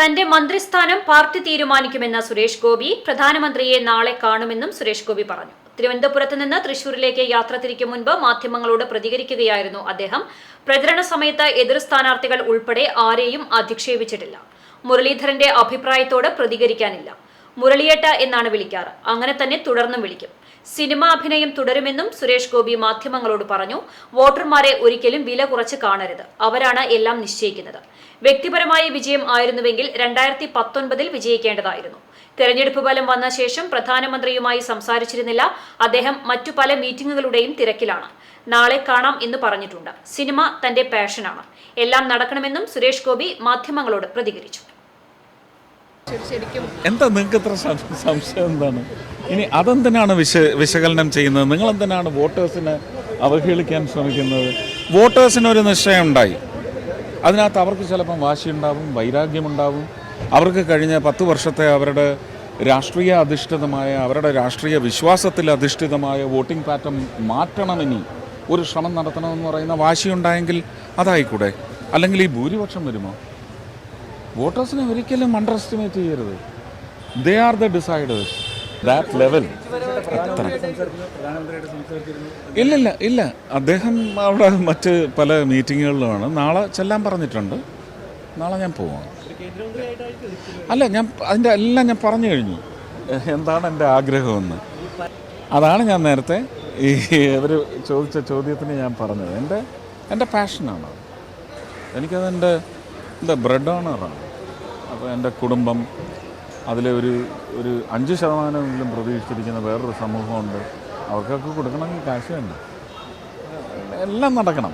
തന്റെ മന്ത്രിസ്ഥാനം പാർട്ടി തീരുമാനിക്കുമെന്ന സുരേഷ് ഗോപി പ്രധാനമന്ത്രിയെ നാളെ കാണുമെന്നും സുരേഷ് ഗോപി പറഞ്ഞു. തിരുവനന്തപുരത്ത് നിന്ന് തൃശൂരിലേക്ക് യാത്ര തിരിക്കും മുൻപ് മാധ്യമങ്ങളോട് പ്രതികരിക്കുകയായിരുന്നു അദ്ദേഹം. പ്രചരണ സമയത്ത് എതിർ സ്ഥാനാർത്ഥികൾ ഉൾപ്പെടെ ആരെയും അധിക്ഷേപിച്ചിട്ടില്ല. മുരളീധരന്റെ അഭിപ്രായത്തോട് പ്രതികരിക്കാനില്ല. മുരളിയേട്ട എന്നാണ് വിളിക്കാറ്. അങ്ങനെ തന്നെ തുടർന്നും വിളിക്കും. സിനിമാ അഭിനയം തുടരുമെന്നും സുരേഷ് ഗോപി മാധ്യമങ്ങളോട് പറഞ്ഞു. വോട്ടർമാരെ ഒരിക്കലും വില കുറച്ച് കാണരുത്. അവരാണ് എല്ലാം നിശ്ചയിക്കുന്നത്. വ്യക്തിപരമായ വിജയം ആയിരുന്നുവെങ്കിൽ 2019 വിജയിക്കേണ്ടതായിരുന്നു. തെരഞ്ഞെടുപ്പ് ഫലം വന്ന ശേഷം പ്രധാനമന്ത്രിയുമായി സംസാരിച്ചിരുന്നില്ല. അദ്ദേഹം മറ്റു പല മീറ്റിംഗുകളുടെയും തിരക്കിലാണ്. നാളെ കാണാം എന്ന് പറഞ്ഞിട്ടുണ്ട്. സിനിമ തന്റെ പാഷനാണ്. എല്ലാം നടക്കണമെന്നും സുരേഷ് ഗോപി മാധ്യമങ്ങളോട് പ്രതികരിച്ചു. എന്താ നിങ്ങൾക്ക് ഇത്ര സംശയം എന്താണ്? ഇനി അതെന്തിനാണ് വിശകലനം ചെയ്യുന്നത്? നിങ്ങൾ എന്തിനാണ് വോട്ടേഴ്സിനെ അവഹേളിക്കാൻ ശ്രമിക്കുന്നത്? വോട്ടേഴ്സിനൊരു നിശ്ചയം ഉണ്ടായി. അതിനകത്ത് അവർക്ക് ചിലപ്പം വാശിയുണ്ടാവും, വൈരാഗ്യമുണ്ടാവും. അവർക്ക് കഴിഞ്ഞ 10 വർഷത്തെ അവരുടെ രാഷ്ട്രീയ അധിഷ്ഠിതമായ, അവരുടെ രാഷ്ട്രീയ വിശ്വാസത്തിൽ അധിഷ്ഠിതമായ വോട്ടിംഗ് പാറ്റേൺ മാറ്റണമെനി ഒരു ശ്രമം നടത്തണമെന്ന് പറയുന്ന വാശിയുണ്ടായെങ്കിൽ അതായിക്കൂടെ? അല്ലെങ്കിൽ ഈ ഭൂരിപക്ഷം വരുമോ? വോട്ടേഴ്സിനെ ഒരിക്കലും അണ്ടർ എസ്റ്റിമേറ്റ് ചെയ്യരുത്. They are the deciders. That level അത്ര ഇല്ല. അദ്ദേഹം അവിടെ മറ്റ് പല മീറ്റിങ്ങുകളിലുമാണ്. നാളെ ചെല്ലാൻ പറഞ്ഞിട്ടുണ്ട്. നാളെ ഞാൻ പോവാം. അല്ല, ഞാൻ അതിൻ്റെ എല്ലാം ഞാൻ പറഞ്ഞു കഴിഞ്ഞു. എന്താണ് എൻ്റെ ആഗ്രഹമെന്ന്. അതാണ് ഞാൻ നേരത്തെ ഇവർ ചോദിച്ച ചോദ്യത്തിന് ഞാൻ പറഞ്ഞത്. എൻ്റെ പാഷനാണ്. എനിക്കതെൻ്റെ ബ്രെഡ് ഓണറാണ്. അപ്പോൾ എൻ്റെ കുടുംബം, അതിലെ ഒരു 5% പ്രതീക്ഷിച്ചിരിക്കുന്ന വേറൊരു സമൂഹമുണ്ട്. അവർക്കൊക്കെ കൊടുക്കണമെങ്കിൽ കാശ് വേണ്ട. എല്ലാം നടക്കണം.